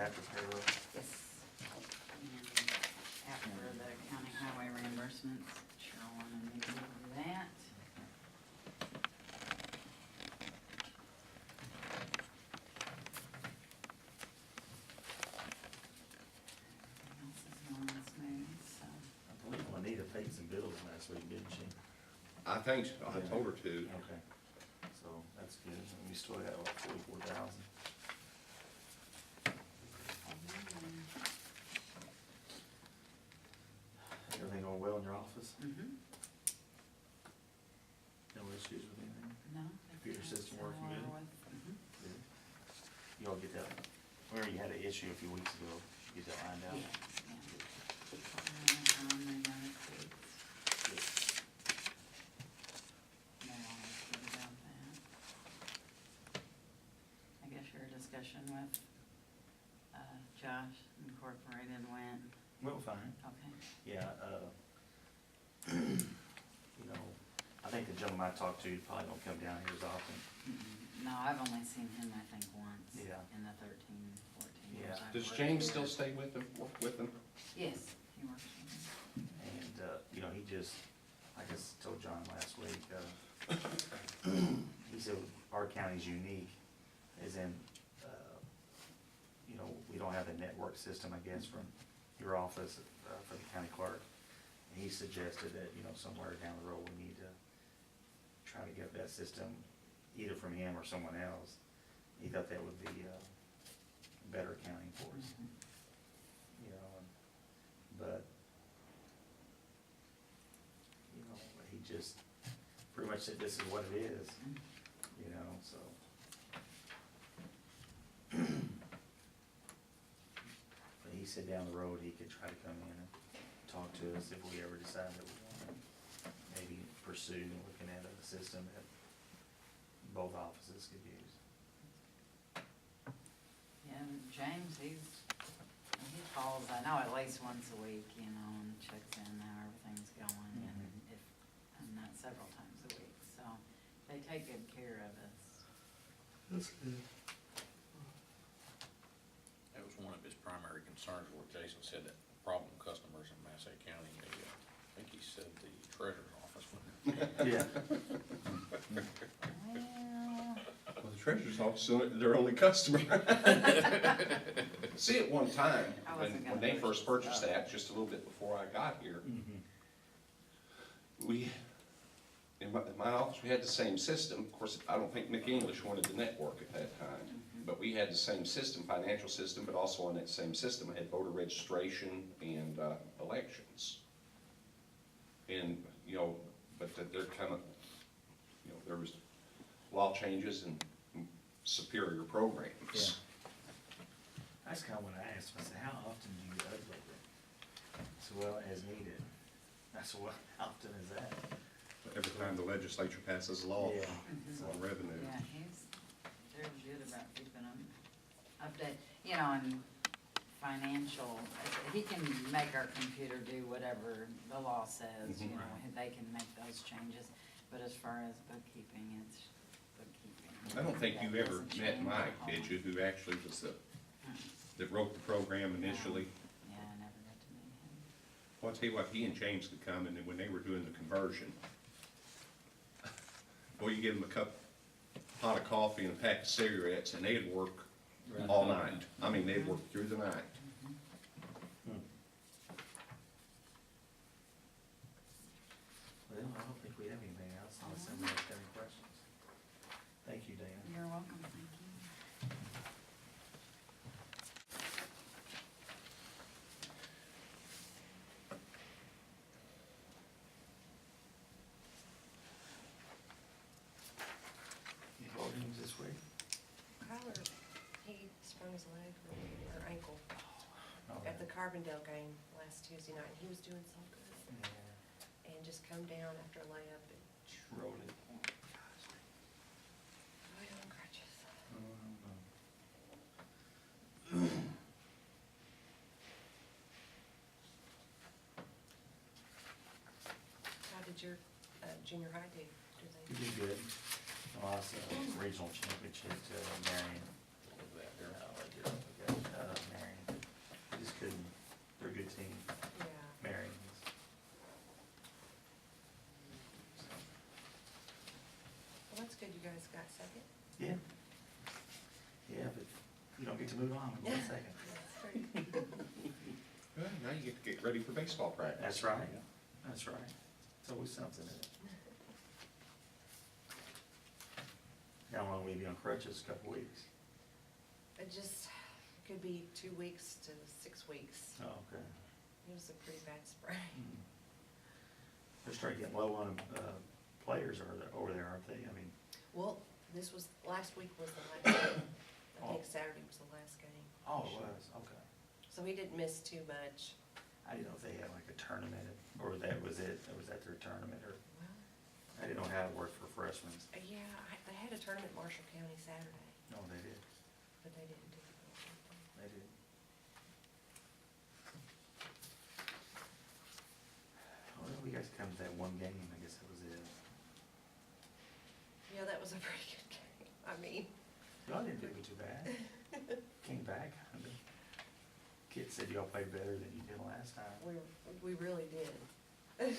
after payroll. Yes. And after the county highway reimbursements, Cheryl wanted me to do that. Everything else is going smooth, so. I believe Juanita paid some bills last week, didn't she? I think so. I told her to. Okay, so that's good. And we still got like 44,000. Everything going well in your office? Mm-hmm. No issues with anything? No. Computer system working good? Mm-hmm. Good. You all get that, remember you had an issue a few weeks ago, get that lined out? Yeah, Good. I guess your discussion with Josh Incorporated went, Well, fine. okay. Yeah, you know, I think the gentleman I talked to probably don't come down here as often. No, I've only seen him, I think, once. Yeah. In the 13, 14 years Yeah. I've Does worked James here. still stay with them, work with them? Yes, he works with him. And, you know, he just, I guess told John last week, he said our county's unique, as in, you know, we don't have a network system, I guess, from your office, for the county clerk. And he suggested that, you know, somewhere down the road, we need to try to get that system either from him or someone else. He thought that would be, better accounting for us, you know, but, you know, he just pretty much said this is what it is, you know, so. But he said down the road, he could try to come in and talk to us if we ever decide that we want to maybe pursue looking at a system that both offices could use. Yeah, and James, he calls, I know, at least once a week, you know, and checks in how everything's going, and not several times a week, so they take good care of us. That's good. That was one of his primary concerns, where Jason said that problem customers in Massac County, I think he said the treasurer's office. Yeah. Well, Well, the treasurer's office, their only customer. See, at one time, I when wasn't gonna they push first this purchased up. that, just a little bit before I got here, we, in my office, we had the same system. Of course, I don't think Nick English wanted the network at that time, but we had the same system, financial system, but also on that same system, I had voter registration and elections. And, you know, but they're kind of, you know, there was law changes and superior programs. Yeah. That's kind of what I asked him, I said, how often do you update it? So, well, as needed. I said, well, how often is that? Every time the legislature passes a law Yeah. on revenue. yeah, they're good about keeping them updated, you know, and financial, he can make our computer do whatever the law says, you know, they can make those changes, but as far as bookkeeping, it's bookkeeping. I don't think you That ever doesn't met change Mike, a whole did you, who actually was lot. that wrote the program initially? Yeah, I never got to meet him. Well, I'll tell you what, he and James could come, and then when they were doing the conversion, boy, you give them a pot of coffee and a pack of cigarettes, and they'd work Right. all night. I mean, they'd work through the night. Well, I don't think we have anything else, unless somebody has any questions. Thank you, Dan. You're welcome, thank you. Any voting this week? Kyler, he sprung his leg or ankle Oh, at the Carbondale game last Tuesday night, and he was doing so good. yeah. And just come down after a layup and Rolled it. right on crutches. How did your junior high do? We did good. Lost a regional championship to Marion. Look at that there. Right here. Okay, Marion. Got a second? Yeah. Yeah, but you don't get to move on in 1 second. That's right. Well, now you get to get ready for baseball practice. That's right, that's right. It's always something in it. How long will you be on crutches? A couple weeks? It just could be 2 weeks to 6 weeks. Oh, okay. It was a pretty bad spray. Hmm. They're starting to get low on, players over there, aren't they? I mean, Well, last week was the last game. I think Oh. Saturday was the last game. oh, it was, okay. So he didn't miss too much. I didn't know if they had like a tournament, or that was it, was that their tournament, or, Well, I didn't know how it worked for freshmen. yeah, they had a tournament in Marshall County Saturday, No, they did, but they didn't do it. they did. Well, we guys come to that one game, I guess that was it. Yeah, that was a pretty good game. I mean, Y'all didn't do too bad. Came back. The kid said y'all played better than you did last time. we really did.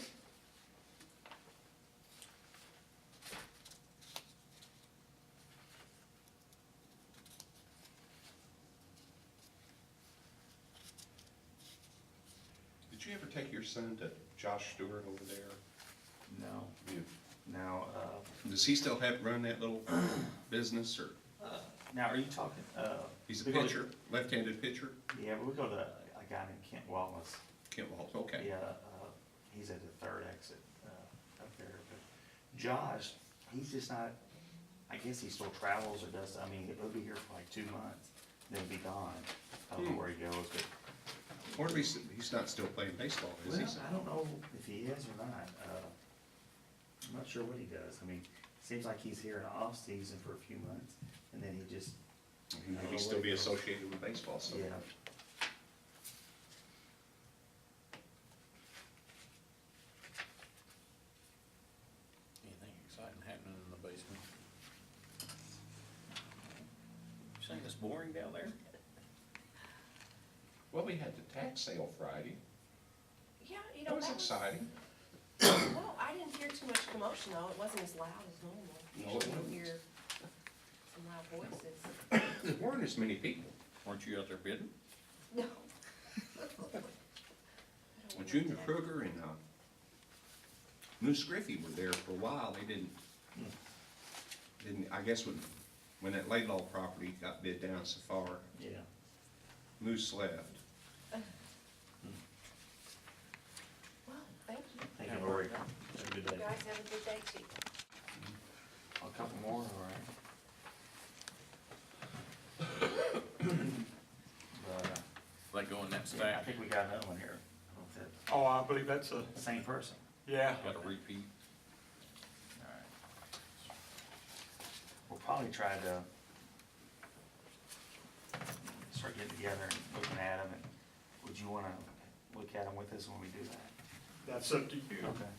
Did you ever take your son to Josh Stewart over there? No, You- now, Does he still run that little business, or now are you talking, he's a we go to- pitcher, left-handed pitcher? Yeah, but we go to a guy named Kent Wallace. Kent Waltz, okay. Yeah, he's at the third exit, up there, but Josh, he's just not, I guess he still travels or does, I mean, he'll be here for like 2 months, then he'll be gone. I don't know where he goes, but, Or at least he's not still playing baseball, is he? well, I don't know if he is or not. I'm not sure what he does. I mean, seems like he's here in the off-season for a few months, and then he just, He maybe still be associated with baseball, so. yeah. Anything exciting happening in the basement? You saying it's boring down there? Well, we had the tax sale Friday. Yeah, you That know, was exciting. No, I didn't hear too much commotion though. It wasn't as loud as normal. No, it Usually wasn't. you hear some loud voices. There weren't as many people. Weren't you out there bidding? No. Well, Junior Kruger and Moose Griffey were there for a while. They didn't, I guess when that Laidlaw property got bid down so far, Yeah. Moose left. Well, thank you. Thank you, Lori. Have a good You day. guys have a good day too. A couple more, all right. But, They go in that I stack, think we got another one here. I don't know if Oh, I believe that's a, that's the same person. yeah. got a repeat. All right. We'll probably try to start getting together and looking at them, and would you wanna look at them with us when we do that? That's up to you. Okay.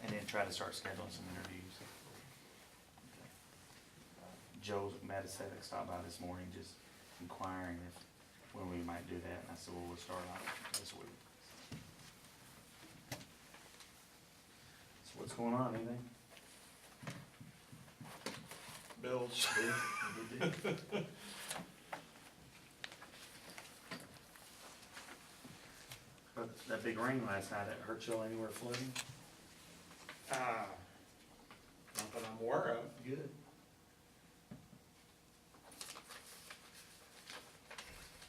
And then try to start scheduling some interviews. Joe Matasevic stopped by this morning, just inquiring when we might do that, and I said, well, we'll start on it this week. So what's going on, anything? Bills. Good deal. But that big rain last night, it hurt y'all anywhere flooding? Not that I'm aware of. Good.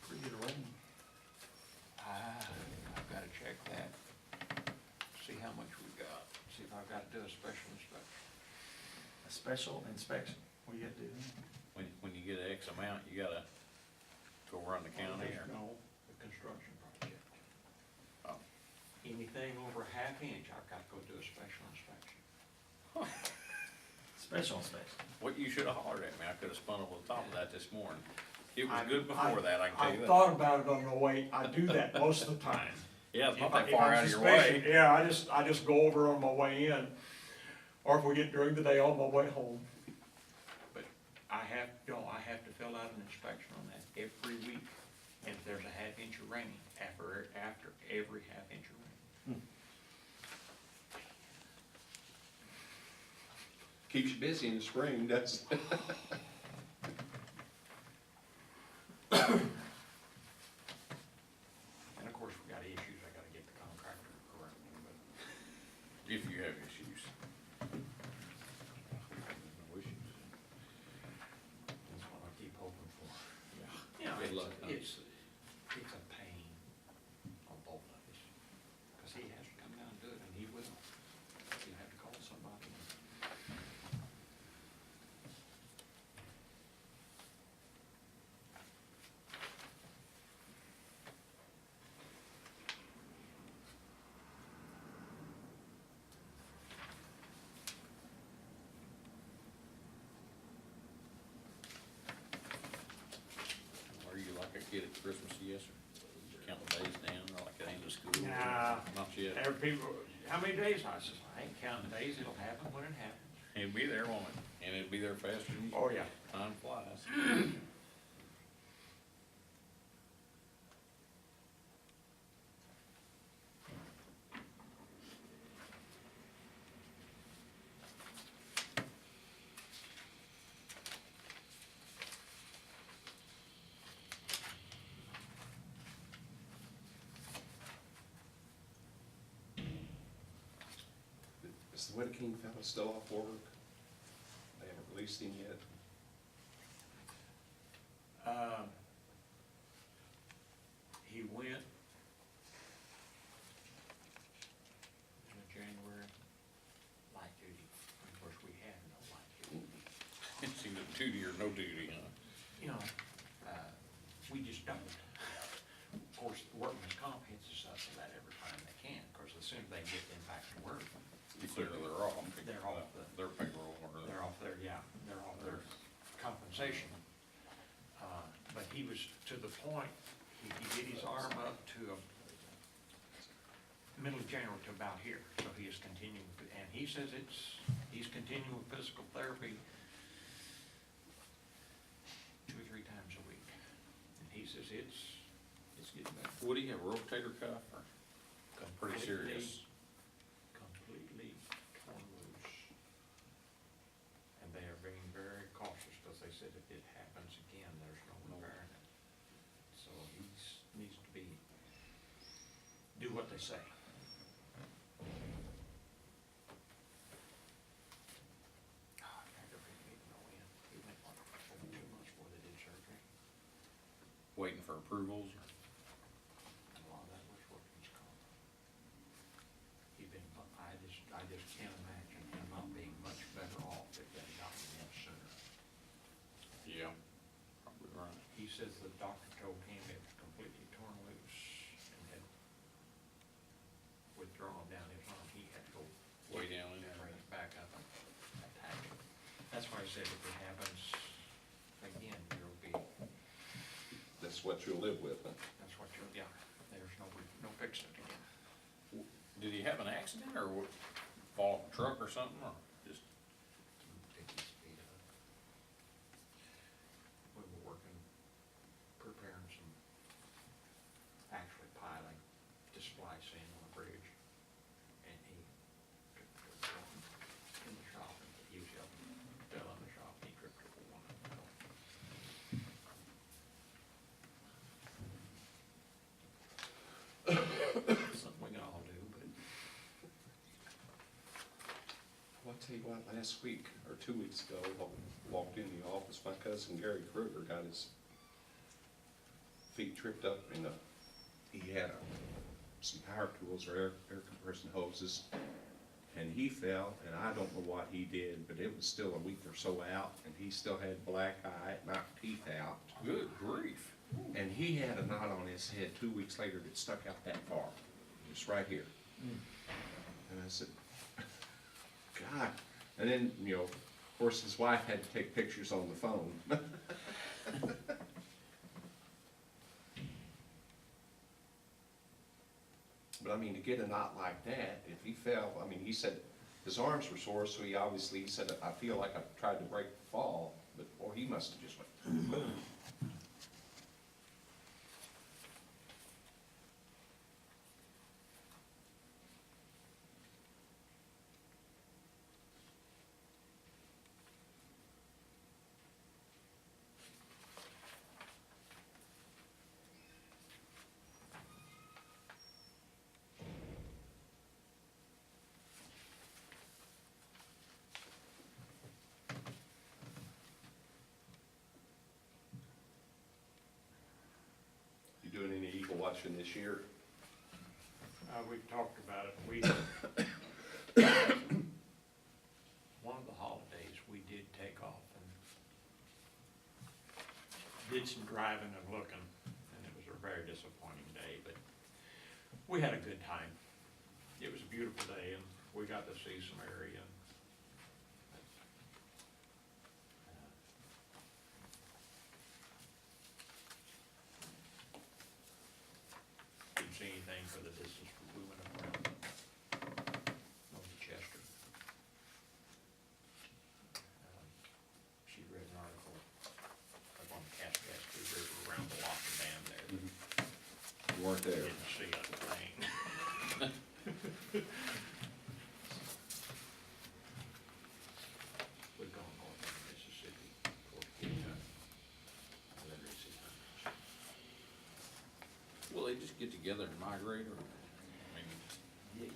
Pretty good rain. I've gotta check that, see how much we got, see if I've gotta do a special inspection. A special inspection, what do you got to do then? When you get X amount, you gotta go run the county or? No, the construction project. Oh. Anything over a half inch, I've gotta go do a special inspection. Special inspection. What you should've hollered at me, I could've spun over the top of that this morning. It was I- good before that, I can tell you I that. thought about it on the way, I do that most of the time. Yeah, it's not If I- that if far I'm out of your suspicious, way. Yeah, I just go over on my way in, or if we get during the day on my way home. But I have to fill out an inspection on that every week, and if there's a half inch of rain, after every half inch of rain. Keeps you busy in the spring, doesn't it? And of course, we got issues, I gotta get the contractor correct, but If you have issues. No issues. that's what I keep hoping for. Yeah. You know, Good luck, huh? it's a pain on both of us, because he has to come down and do it, and he will. You have to call somebody. Are you like a kid at Christmas, yes, or count the days down, or like at the end of school? Nah. Not yet. Every people, how many days? I says, I ain't counting days, it'll happen when it happens. It'll be there, won't it? And it'll be there faster than you. Oh, yeah. Time flies. Is the Whittaking fella still off work? They haven't released him yet? He went in January, light duty. Of course, we had no light duty. It's either duty or no duty, huh? You know, we just don't. Of course, workman's comp hits us up for that every time they can, of course, as soon as they get them back to work, Clearly, they're off. They're off Their payroll or they're off their, yeah, they're off their compensation. But he was to the point, he did his arm up to middle of January to about here, so he is continuing, and he says he's continuing with physical therapy 2 or 3 times a week. And he says it's getting better. Would he have a rotator cuff or? Pretty serious. Completely torn loose. And they are being very cautious, because they said if it happens again, there's no repairing it. So needs to do what they say. Oh, aggravated me to no end. It went like over 2 months before they did surgery. Waiting for approvals or? And a lot of that was workman's comp. I just can't imagine him not being much better off if they got him in sooner. Yeah, probably right. He says the doctor told him it was completely torn loose and had withdrawn down his arm. He had to go Way down in there. bring it back up and attack it. That's why I said if it happens again, there'll be, That's what you'll live with, huh? that's what you'll, yeah, there's no fixing it again. Did he have an accident or fall off a truck or something, or just? Take his feet up. We were working, preparing some, actually piling to splice in on the bridge. And he tripped over one in the shop, and he was helping, fell in the shop, he tripped over one. Something we can all do, but Well, I'll tell you what, last week or 2 weeks ago, I walked in the office, my cousin Gary Kruger got his feet tripped up in he had some power tools or air compression hoses, and he fell, and I don't know what he did, but it was still a week or so out, and he still had black eye, knocked teeth out, Good grief. and he had a knot on his head 2 weeks later that stuck out that far, just right here. And I said, God, and then, of course, his wife had to take pictures on the phone. But I mean, to get a knot like that, if he fell, I mean, he said his arms were sore, so he said, I feel like I tried to break the fall, but, or he must have just went, boom. watching this year? We've talked about it. One of the holidays, we did take off and did some driving and looking, and it was a very disappointing day, but we had a good time. It was a beautiful day, and we got to see some area. Didn't see anything for the distance we went around. Over to Chester. She read an article up on the Kaskaskia River around the lock and dam there. You weren't there. Didn't see a thing. We've gone north of Mississippi toward literacy. Will they just get together and migrate, or, I mean,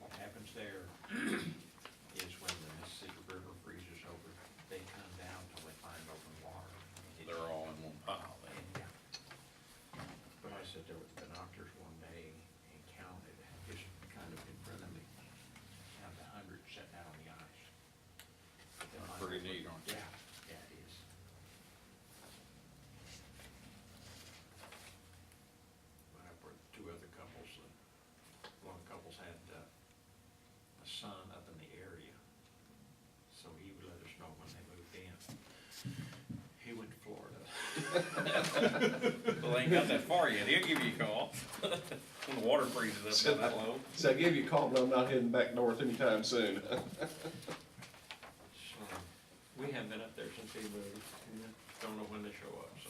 What happens there is when the Mississippi River freezes over, they come down till they find open water. they're all in one pile then? Yeah. But I sat there with binoculars one day and counted, just kind of in front of me, counted 100 sitting out on the ice. Pretty neat, aren't they? Yeah, yeah, it is. Went up with two other couples. One of the couples had a son up in the area, so he would let us know when they moved in. He went to Florida. Well, they ain't got that far yet, he'll give you a call, when the water freezes up that low. So I gave you a call, but I'm not heading back north anytime soon. So, we haven't been up there since he moved, don't know when they show up, so.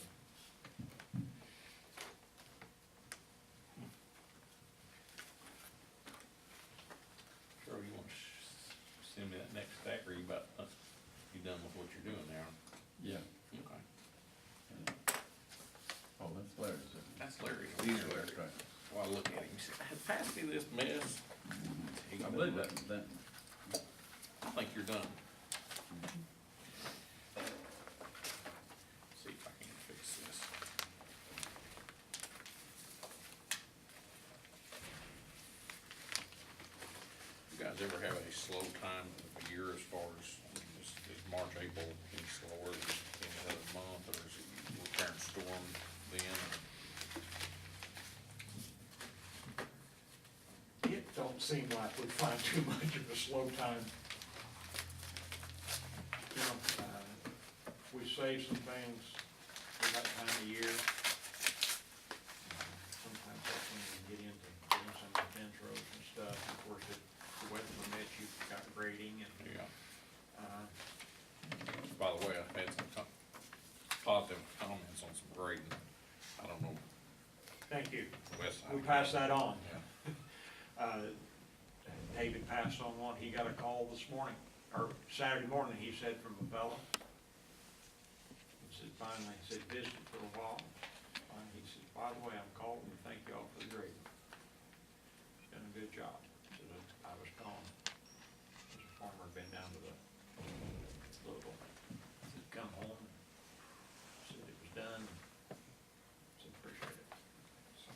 Sure, you want to send me that next stack, or you about, you done with what you're doing now? Yeah. Okay. Oh, that's Larry's, isn't it? That's Larry's. These are Larry's. Right. Well, I look at him, he said, pass me this mess. I believe that, I think you're done. See if I can fix this. You guys ever have a slow time of the year as far as, is March, April any slower than any other month, or is it we're carrying storm then? It don't seem like we find too much of a slow time. You know, we save some things for that time of year. Sometimes that's when you get into doing some of the fence roads and stuff. Of course, if the weather permits, you've got grading and, Yeah. uh, By the way, I had some positive comments on some grading. I don't know, thank you. West side. We pass that on. Yeah. David passed on one, he got a call this morning, or Saturday morning, he said, from a fella. He said, finally, he said, visited for a while. Finally, he said, by the way, I'm calling to thank y'all for the grading. Done a good job. Said, I was gone. This farmer had been down to the Louisville. Said, come home. Said it was done. Said, appreciate it. So.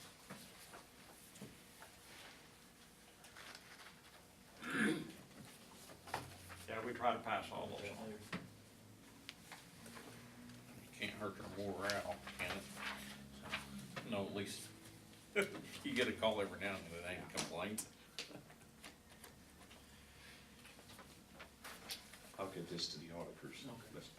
Yeah, we try to pass all those on. You can't hurt your morale, can it? No, at least, you get a call every now and then, it ain't a complaint. I'll get this to the auditors. That's-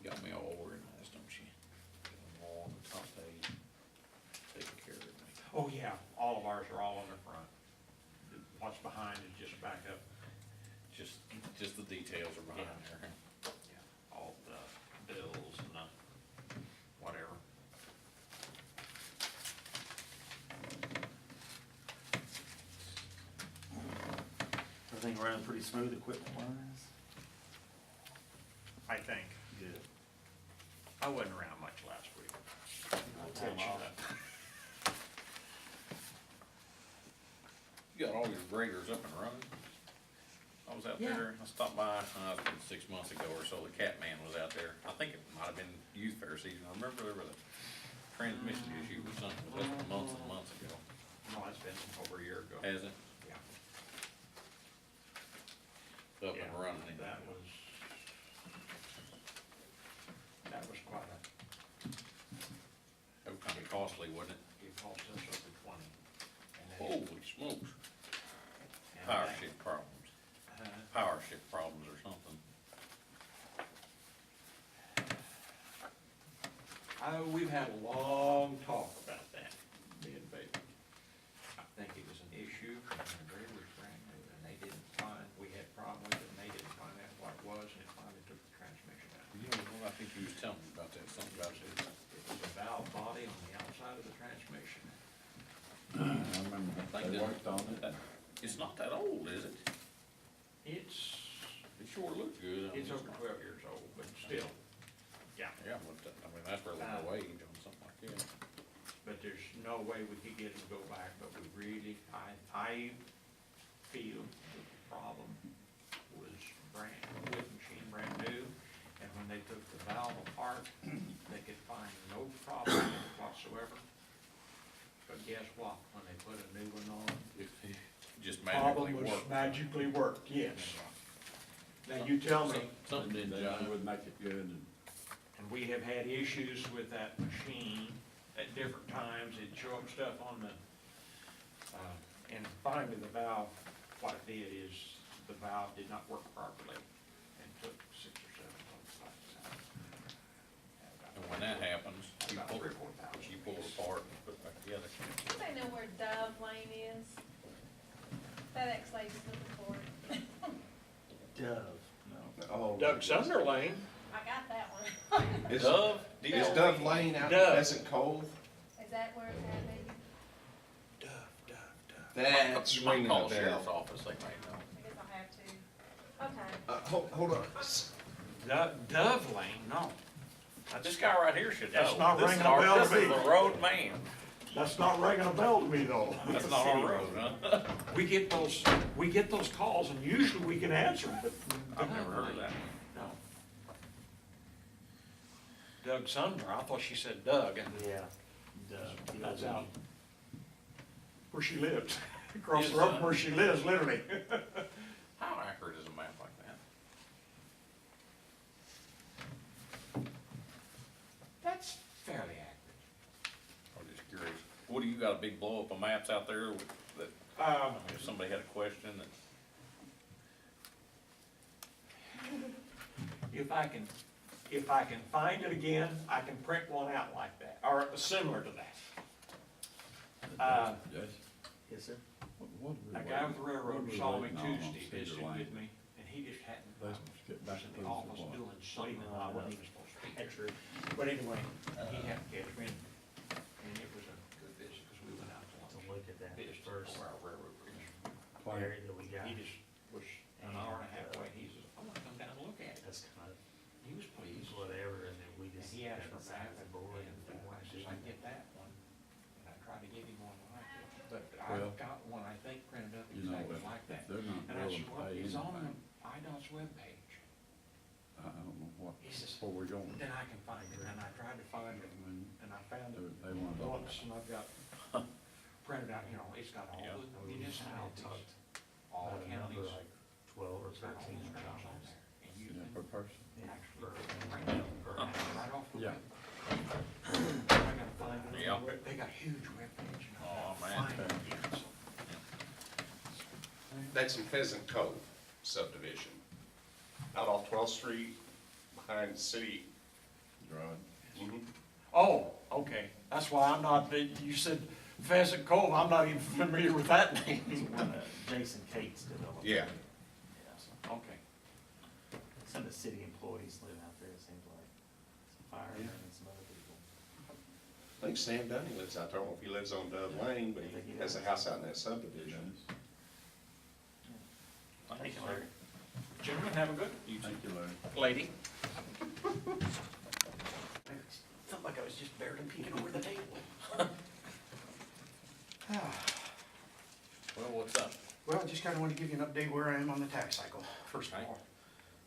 You got me all organized, don't you? Got them all on the top page, taking care of me. Oh, yeah, all of ours are all on the front. What's behind is just back up. Just the details are behind there. Yeah, all the bills and the whatever. Everything running pretty smooth equipment wise? I think. Good. I wasn't around much last week. I'll tell you Time off. that. You got all your graders up and running? I was out Yeah. there, I stopped by, it's been 6 months ago or so, the Cat Man was out there. I think it might have been youth fair season. I remember there was a transmission issue or something, that's months and months ago. No, it's been over a year ago. Has it? Yeah. Up and Yeah, running. that was quite a, It was kinda costly, wasn't it? it cost us over 20. And then- Holy smokes. and Power that- shift problems. uh, Power shift problems or something. We've had a long talk about that, me and Baby. I think it was an issue, and the grader was brand new, and they didn't find, we had problems with it, and they didn't find out what it was, and it finally took the transmission out. You know, well, I think you was telling me about that, something about it. It was a valve body on the outside of the transmission. I remember think they that- worked on it. It's not that old, is it? It's, It sure looks good. I mean, it's over 12 years old, but still, yeah. Yeah, but, I mean, that's really no age on something like that. But there's no way we could get them to go back, but we really, I feel that the problem was wood machine brand new, and when they took the valve apart, they could find no problem whatsoever. But guess what, when they put a new one on, It just magically Problem was worked. magically worked, yes. Now, you tell me, Something did, They John. would make it good and. and we have had issues with that machine at different times, it'd show up stuff on the, and finally the valve, what it did is, the valve did not work properly, and took 6 or 7 months out. And when that happens, you About pull, 3 or 4,000. you pull it apart and put it back together. Anybody know where Dove Lane is? FedEx lady's looking for it. Dove, no. Oh, Doug Sumner Lane, I got that one. Is Dove, is Dove Lane out in Dove. Pheasant Cove? Is that where it's at, maybe? That's You might ringing call a sheriff's bell. office, they may know. I guess I'll have to. Okay. Hold on. Dove Lane, no. This guy right here should know. That's not This is ringing a our- bell to This is me. the road man. that's not ringing a bell to me though. That's not our road, huh? We get those calls, and usually we can answer them, but. I've never heard of that. No. Doug Sumner, I thought she said Doug, and Yeah, Dove. that's out. Where she lives, across Yes, the road from where she lives, literally. How accurate is a map like that? That's fairly accurate. I'm just curious. What, do you got a big blow up of maps out there that, I mean, if somebody had a question that, If I can find it again, I can print one out like that, or similar to that. Yes. Yes, sir. What A guy with the railroad saw me Tuesday, visited with me, and he just hadn't, I Let's get back was to in the office what. doing something I wasn't even supposed to be there. True. But anyway, he had to catch me, and it was a good visit, because we went out to To lunch. look at that Visited first over our railroad bridge. area that we got. He just was an hour and a half away, he says, I wanna come down and look at it. That's kind of He was pleased. whatever, and then we And just. he asked for decide back, the and board and I if we want to says, do I get that. that one, and I tried to give him one like it, but Well, I've got one, I think, printed up You know, exactly if like that. they're not And I willing said, to well, pay it's on the anything, IDOT's webpage, I don't know what, He says- where we're going. then I can find it, and I tried to find it, I mean, and I found it they want to. once, and I've got printed out, you know, it's got all Yeah. the municipalities, Talked all about a number counties, like 12 or it's got all 13 the streams on jobs. there, and you Yeah, can per person. actually print it right off the Yeah. web. I gotta find it. Yeah. They got huge webpages, you know. Oh, man. Find it, yeah, so. That's in Pheasant Cove subdivision. Out off 12th Street, behind the city. Right. Oh, okay, that's why I'm not, you said Pheasant Cove, I'm not even familiar with that name. It's one Jason Cates developed. Yeah. Yeah, so Okay, some of the city employees live out there, it seems like. Some firemen and some other people. I think Sam Dunny lives out there. I don't know if he lives on Dove Lane, but he has a house out in that subdivision. Thank you, Larry. gentlemen, have a good, Thank you, Larry. lady. Felt like I was just barely peeking over the table. Well, what's up? Well, I just kinda wanted to give you an update where I am on the tax cycle, first of Okay.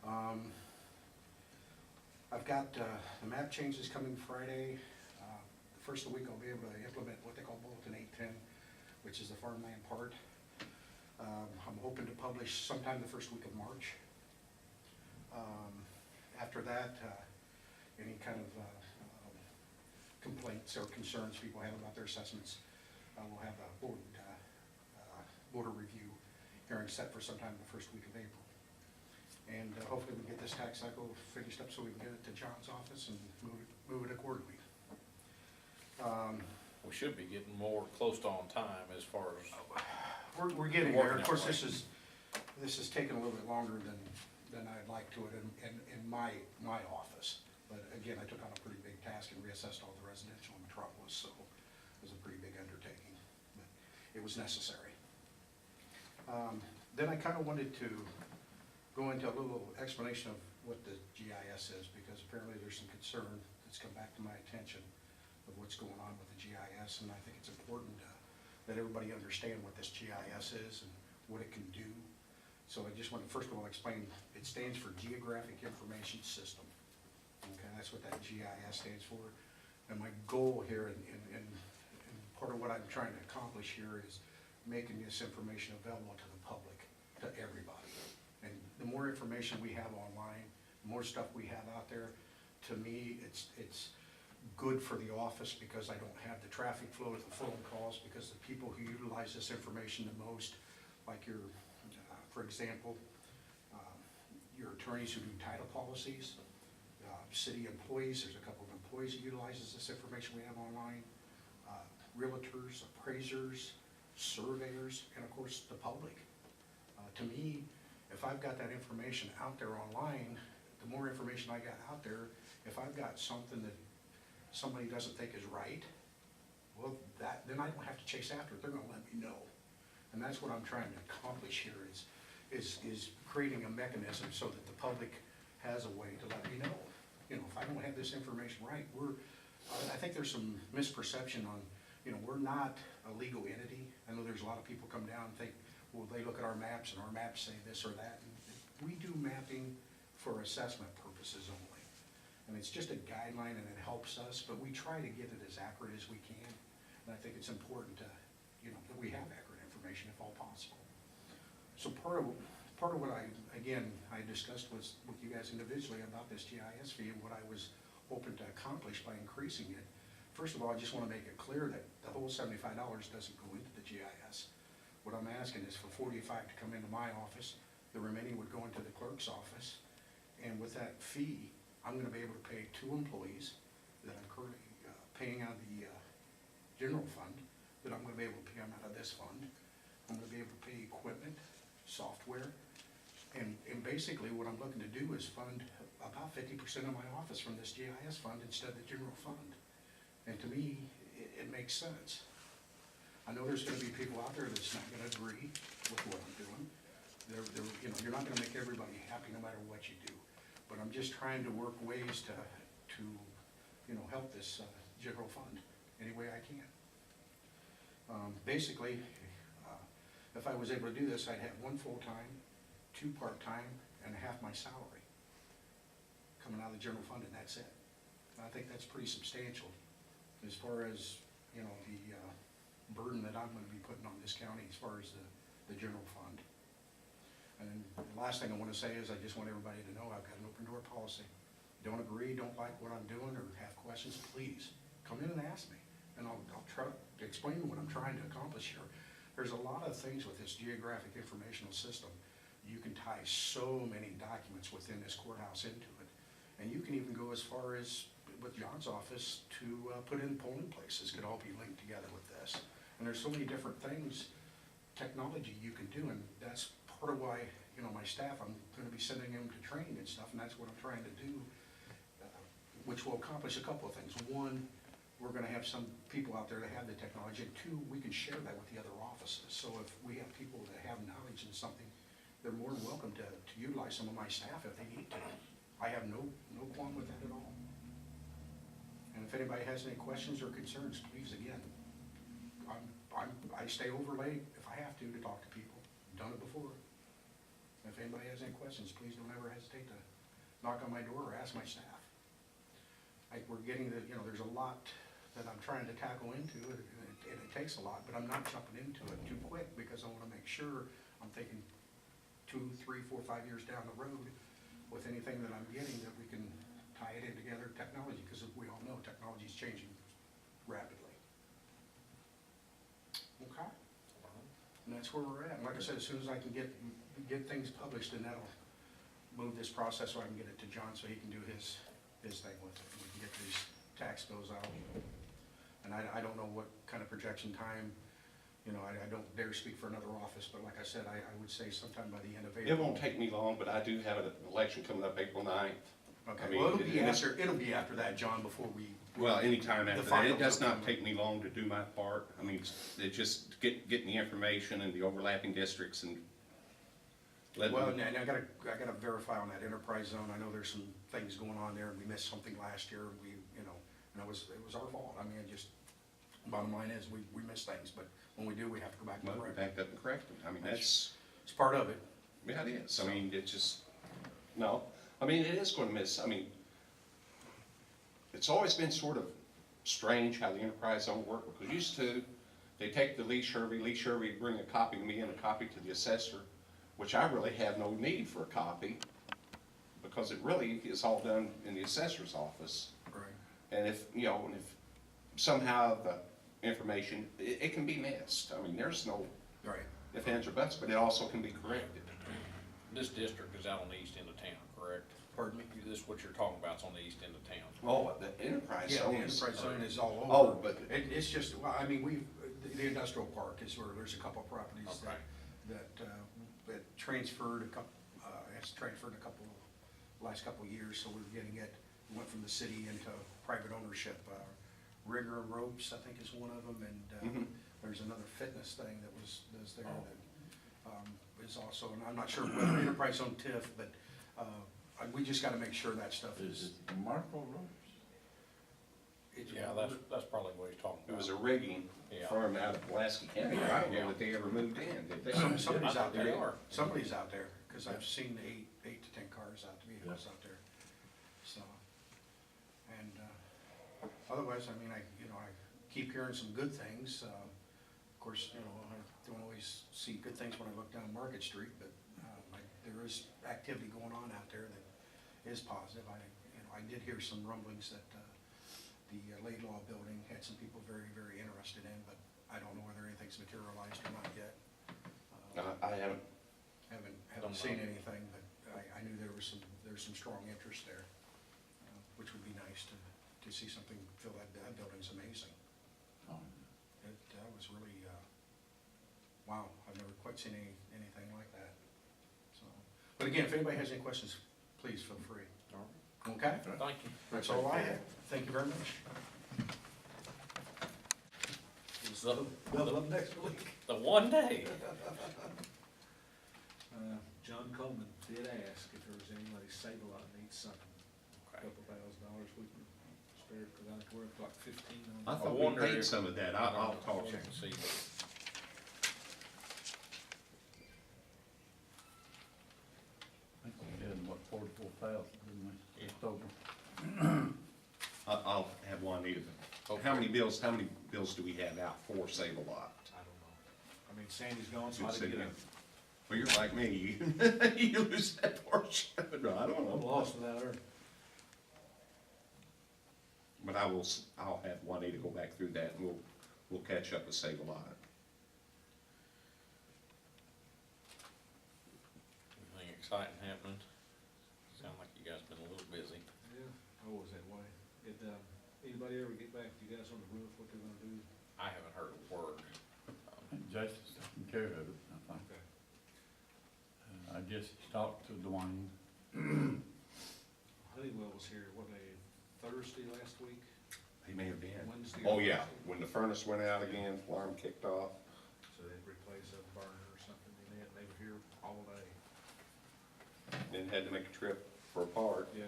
all. I've got, the map changes coming Friday. The first of the week I'll be able to implement what they call Bulletin 810, which is the farmland part. I'm hoping to publish sometime the first week of March. After that, any kind of, complaints or concerns people have about their assessments, we'll have a border review hearing set for sometime the first week of April. And hopefully we get this tax cycle finished up so we can get it to John's office and move it accordingly. We should be getting more close to on time as far as, We're getting there. Working Of course, that way. this is taking a little bit longer than I'd like to it in my office. But again, I took on a pretty big task and reassessed all the residential in Metropolis, so it was a pretty big undertaking, but it was necessary. Then I kind of wanted to go into a little explanation of what the GIS is, because apparently there's some concern that's come back to my attention of what's going on with the GIS, and I think it's important that everybody understand what this GIS is and what it can do. So I just want to first of all explain, it stands for Geographic Information System. Okay, that's what that GIS stands for. And my goal here, and part of what I'm trying to accomplish here, is making this information available to the public, to everybody. And the more information we have online, the more stuff we have out there, to me, it's good for the office because I don't have the traffic flow of the phone calls, because the people who utilize this information the most, like your, for example, your attorneys who do title policies, city employees, there's a couple of employees who utilizes this information we have online, realtors, appraisers, surveyors, and of course, the public. To me, if I've got that information out there online, the more information I got out there, if I've got something that somebody doesn't think is right, well, then I don't have to chase after it, they're gonna let me know. And that's what I'm trying to accomplish here, is creating a mechanism so that the public has a way to let me know. You know, if I don't have this information right, I think there's some misperception on, you know, we're not a legal entity. I know there's a lot of people come down and think, well, they look at our maps and our maps say this or that. And we do mapping for assessment purposes only. And it's just a guideline and it helps us, but we try to get it as accurate as we can. And I think it's important to, you know, that we have accurate information if all possible. So part of what I discussed was with you guys individually about this GIS fee and what I was hoping to accomplish by increasing it. First of all, I just want to make it clear that the whole $75 doesn't go into the GIS. What I'm asking is for $45 to come into my office, the remaining would go into the clerk's office, and with that fee, I'm going to be able to pay 2 employees that I'm currently paying out of the general fund, that I'm going to be able to pay them out of this fund. I'm going to be able to pay equipment, software, and basically what I'm looking to do is fund about 50% of my office from this GIS fund instead of the general fund. And to me, it makes sense. I know there's gonna be people out there that's not gonna agree with what I'm doing. You know, you're not gonna make everybody happy no matter what you do. But I'm just trying to work ways to you know, help this general fund any way I can. Basically, if I was able to do this, I'd have 1 full-time, 2 part-time, and half my salary coming out of the general fund, and that's it. And I think that's pretty substantial as far as, you know, the burden that I'm gonna be putting on this county as far as the general fund. And the last thing I wanna say is I just want everybody to know I've got an open door policy. Don't agree, don't like what I'm doing, or have questions, please come in and ask me, and I'll try to explain what I'm trying to accomplish here. There's a lot of things with this geographic informational system. You can tie so many documents within this courthouse into it. And you can even go as far as with John's office to put in polling places could all be linked together with this. And there's so many different things, technology you can do, and that's part of why, you know, my staff, I'm gonna be sending them to training and stuff, and that's what I'm trying to do, which will accomplish a couple of things. One, we're gonna have some people out there that have the technology, and 2, we can share that with the other offices. So if we have people that have knowledge in something, they're more than welcome to utilize some of my staff if they need to. I have no qualm with that at all. And if anybody has any questions or concerns, please, again, I stay over late if I have to talk to people. anybody has any questions, please don't ever hesitate to knock on my door or ask my staff. Like, we're getting the, there's a lot that I'm trying to tackle into, and it takes a lot, but I'm not jumping into it too quick, because I wanna make sure I'm thinking 2, 3, 4, 5 years down the road with anything that I'm getting, that we can tie it in together, technology, because we all know technology's changing rapidly. Okay? And that's where we're at. And like I said, as soon as I can get things published, and that'll move this process so I can get it to John so he can do his thing with it. We can get these tax bills out. And I don't know what kind of projection time, I don't dare speak for another office, but like I said, I would say sometime by the end of April. It won't take me long, but I do have an election coming up April 9th. Okay, I mean, well, it's- it'll be after that, John, before we. Well, anytime The after that. final It does not document. take me long to do my part. I mean, it's just getting the information and the overlapping districts and letting Well, them. and I gotta verify on that enterprise zone. I know there's some things going on there, and we missed something last year, and and it was our fault. I mean, bottom line is, we miss things, but when we do, we have to go back and Well, correct it. backed up and corrected. I mean, that's, It's part of it. yeah, it is. I mean, it just, no. I mean, it is gonna miss, I mean, it's always been sort of strange how the enterprise zone work, because used to, they take the Lee Shervy would bring a copy to me and a copy to the assessor, which I really have no need for a copy, because it really is all done in the assessor's office. Right. And if somehow the information, it can be missed. I mean, there's no Right. if, ands, or buts, but it also can be corrected. This district is out on the east end of town, correct? Pardon me? This, what you're talking about, is on the east end of town. Oh, the enterprise Yeah, zone the is. enterprise zone is all over. Oh, but, It's just, well, I mean, the industrial park is where there's a couple of properties Okay. that transferred has transferred last couple of years, so we're getting it, went from the city into private ownership. Rigger and Ropes, I think, is one of them, and Mhm. there's another fitness thing that was there that is also, and I'm not sure whether enterprise zone TIF, but we just gotta make sure that stuff Is is. it Marco Ropes? Yeah, that's probably what he's talking it about. was a rigging Yeah. firm out of Pulaski County. I don't Yeah. know that they ever moved in, did they? Somebody's out They there. are. Somebody's out there, because I've seen 8 to 10 cars out, vehicles out there. So, and otherwise, I mean, I keep hearing some good things. Of course, I don't always see good things when I look down Market Street, but there is activity going on out there that is positive. I did hear some rumblings that the Laidlaw building had some people very, very interested in, but I don't know whether anything's materialized or not yet. I haven't, Haven't Don't seen know. anything, but I knew there's some strong interest there, which would be nice to see something fill that building's amazing. Oh, It was really, wow, I've never quite seen anything like that, so. But again, if anybody has any questions, please feel free. All Okay? right. Thank you. That's all I have. Thank you very much. So, Double up next week. the one day. John Coleman did ask if there was anybody Save-A-Lot needs something, Okay. $2,000 we can spare, because I think we're up like 15 I on. thought wonder we paid if- some of that. I'll talk to Check him. and see. I think we did, 44,000, didn't we? Yeah. Just over. I'll have Juanita. Okay. How many bills do we have out for Save-A-Lot? I don't know. I mean, Sandy's gone, so I Good didn't get city. Well, you're like me, you lose that portion. No, I don't I'm know. lost without her. But I'll have Juanita go back through that and we'll catch up with Save-A-Lot. Anything exciting happening? Sound like you guys been a little busy. Yeah, always that way. Did, anybody ever get back to you guys on the roof, what they're gonna do? I haven't heard a word. I think Jason's taking care of it, I think. Okay. I just talked to Dwayne. Honeywell was here, what, Thursday last week? He may have been. Wednesday. Oh, yeah, when the furnace went out again, alarm kicked off. So they'd replace a burner or something, and they were here all day. Then had to make a trip for a part. Yeah.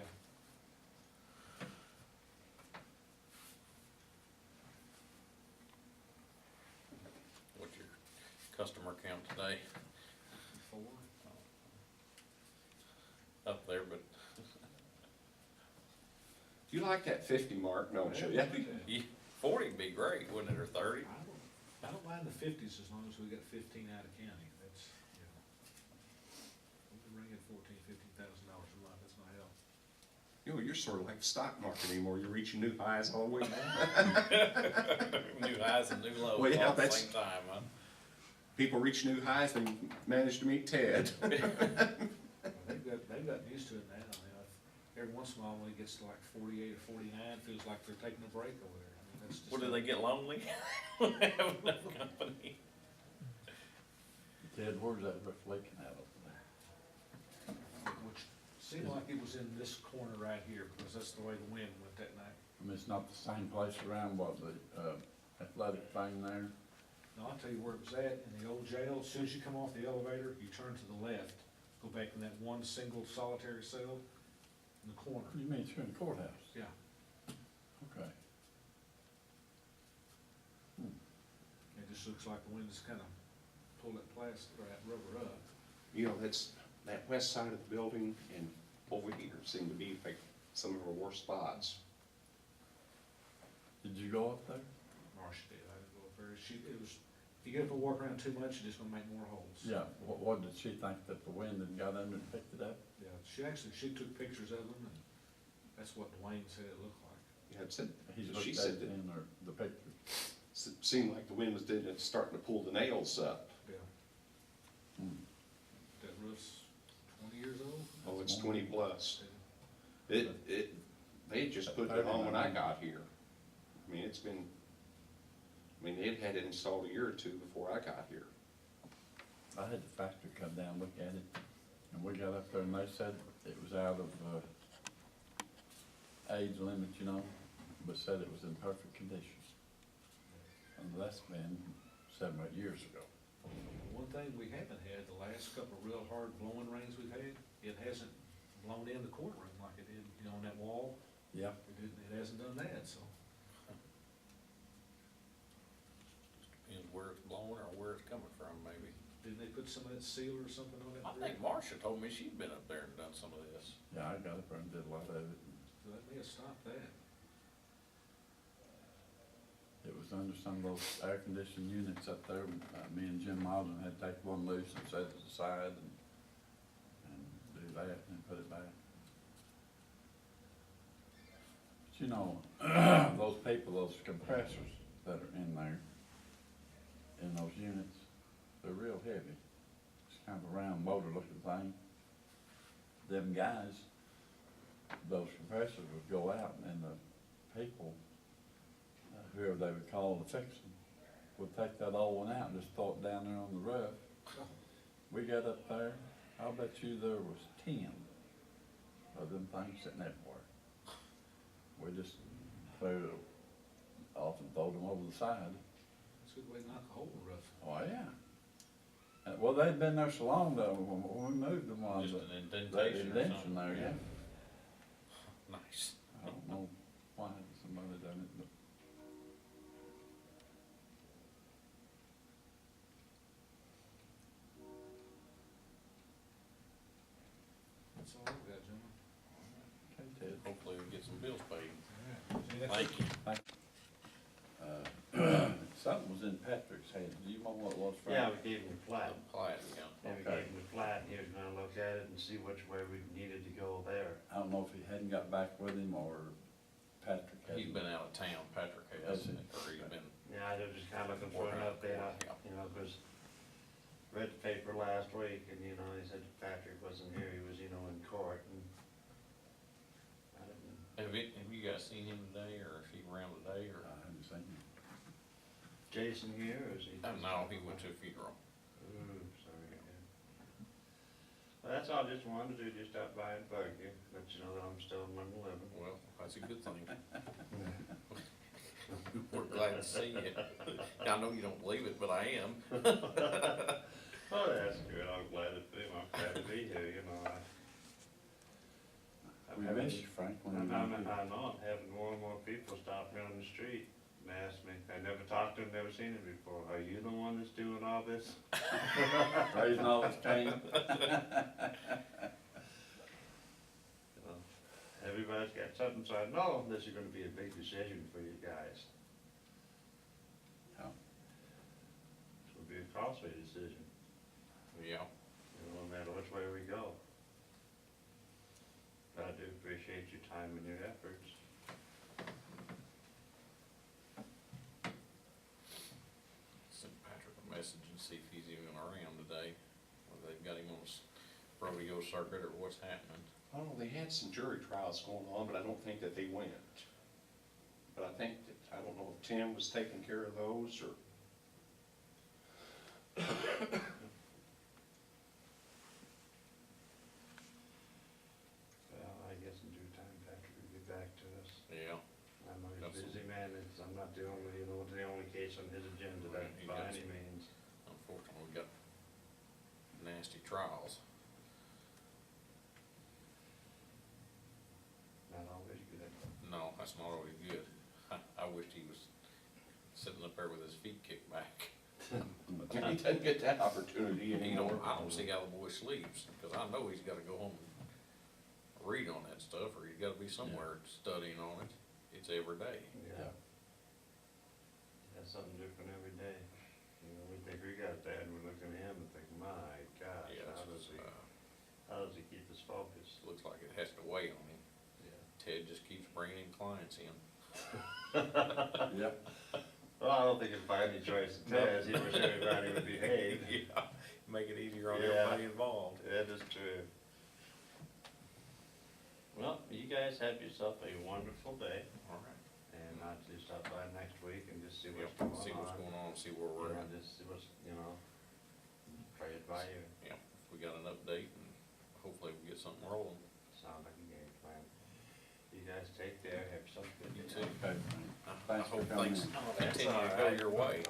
What's your customer count today? 4. like that 50 mark, don't you? Yeah, 40'd be great, wouldn't it, or 30? I don't mind the 50s as long as we got 15 out of county, that's, you know. We can bring in $14,000, $15,000 a month, that's not help. You know, you're sort of like the stock market anymore. You're reaching new highs all the way down. New highs and new lows Well, yeah, all at the that's- same time, huh? People reach new highs and manage to meet Ted. Well, they've gotten used to it now, you know, every once in a while when it gets to like 48 or 49, feels like they're taking a break over there. I mean, that's just. Well, do they get lonely? When they have enough company? Ted, where's that roof leaking out over there? Which seemed like it was in this corner right here, because that's the way the wind went that night. I mean, it's not the same place around what the, athletic thing there? Now, I'll tell you where it was at, in the old jail, as soon as you come off the elevator, you turn to the left, go back in that one single solitary cell in the corner. You mean it's here in the courthouse? Yeah. Okay. It just looks like the wind just kind of pulled that plastic or that rubber up. You know, that west side of the building and over here seem to be like some of our worst spots. Did you go up there? Marcia did, I didn't go up there. It was, if you get up and walk around too much, you're just gonna make more holes. Yeah, what did she think, that the wind had got under and picked it up? Yeah, she took pictures of them, and that's what Dwayne said it looked like. Yeah, it said, He's she looked said at it that in the picture. it seemed like the wind was starting to pull the nails up. Yeah. Hmm. That roof's 20 years old? Oh, it's 20 plus. Yeah. They had just put it on when I got here. I mean, it had it installed a year or two before I got here. I had the factory come down, look at it, and we got up there and they said it was out of, age limit, you know, but said it was in perfect condition. And that's been 7 or 8 years ago. One thing we haven't had, the last couple of real hard blowing rains we've had, it hasn't blown in the courtroom like it did, you know, on that wall. Yeah. It hasn't done that, so. Depends where it's blowing or where it's coming from, maybe. Didn't they put some of that seal or something on that? I think Marcia told me she'd been up there and done some of this. Yeah, I got up there and did a lot of it. So that may have stopped that. It was under some of those air conditioning units up there. Me and Jim Malden had to take one loose and set it aside and do that and put it back. But you know, those people, those compressors that are in there, in those units, they're real heavy. It's kind of a round motor looking thing. Them guys, those compressors would go out and the people, whoever they would call to fix them, would take that old one out and just throw it down there on the roof. We got up there, I'll bet you there was 10 of them things sitting everywhere. We just cleared it off and throwed them over the side. That's a good way to knock a hole in the roof. Oh, yeah. Well, they'd been there so long though, when we moved them, Just that an that indentation or indention something. there, yeah. Nice. I don't know why somebody done it, but. That's all I've got, gentlemen. Okay, Ted. Hopefully we get some bills paid. All right. Thank you. Something was in Patrick's hand. Do you know what it was, Frank? Yeah, we gave him the plat, Plat, yeah. and we Okay. gave him the plat, and he was gonna look at it and see which way we needed to go there. I don't know if he hadn't got back with him or Patrick had. He's been out of town, Patrick Has has, he? or he's been, Yeah, I was just kinda looking for an update, you know, 'cause read the paper last week, and, you know, he said Patrick wasn't here, he was, you know, in court, and I didn't, have you guys seen him today, or is he around today, or? I haven't seen him. Jason here, or is he? No, he went to a funeral. Ooh, sorry, yeah. Well, that's all I just wanted to do, just stop by and bug you, let you know that I'm still in 111. Well, that's a good thing. We're glad to see you. I know you don't believe it, but I am. Oh, that's good, I'm glad to be here, you know, We miss you, Frank, when I we know, need you. I'm having more and more people stop me on the street and ask me, I never talked to him, never seen him before, are you the one that's doing all this? Raising all this pain. You know, Levi's got something, so I know this is gonna be a big decision for you guys. Yeah. It's gonna be a costly decision, Yeah, no matter which way we go. But I do appreciate your time and your efforts. send Patrick a message and see if he's even around today, whether they've got him on a rodeo circuit or what's happening. I don't know, they had some jury trials going on, but I don't think that they went. But I think that, I don't know if Tim was taking care of those, or, Well, I guess in due time, Patrick will get back to us. Yeah, I know he's a Absolutely. busy man, I'm not the only, the only case on his agenda Right, that he by does. any means. unfortunately, we got nasty trials. Not always good. No, that's not always good. I wished he was sitting up there with his feet kicked back. he doesn't get that opportunity And, you know, anymore. I don't see how the boy sleeps, because I know he's gotta go home and read on that stuff, or he's gotta be somewhere studying on it. It's every day. Yeah. That's something different every day. You know, we think we got that, and we're looking at him and think, my gosh, Yeah, how does he keep his focus? looks like it has to weigh on him. Yeah. Ted just keeps bringing in clients in. Yep. Well, I don't think it's by any choice of Ted's, he wish everybody would behave. Yeah, make it easier on Yeah. everybody involved. That is true. Well, you guys have yourself a wonderful day, All right. and I'll just stop by next week and just see Yeah, what's going on. see what's going on, see where we're at. Just see what's, play it by ear. Yeah, if we got an update, and hopefully we get something rolling. Sounds like a game plan. You guys take care, have yourself a good You day. too. Okay, I Thanks for hope coming things in. continue to go your way.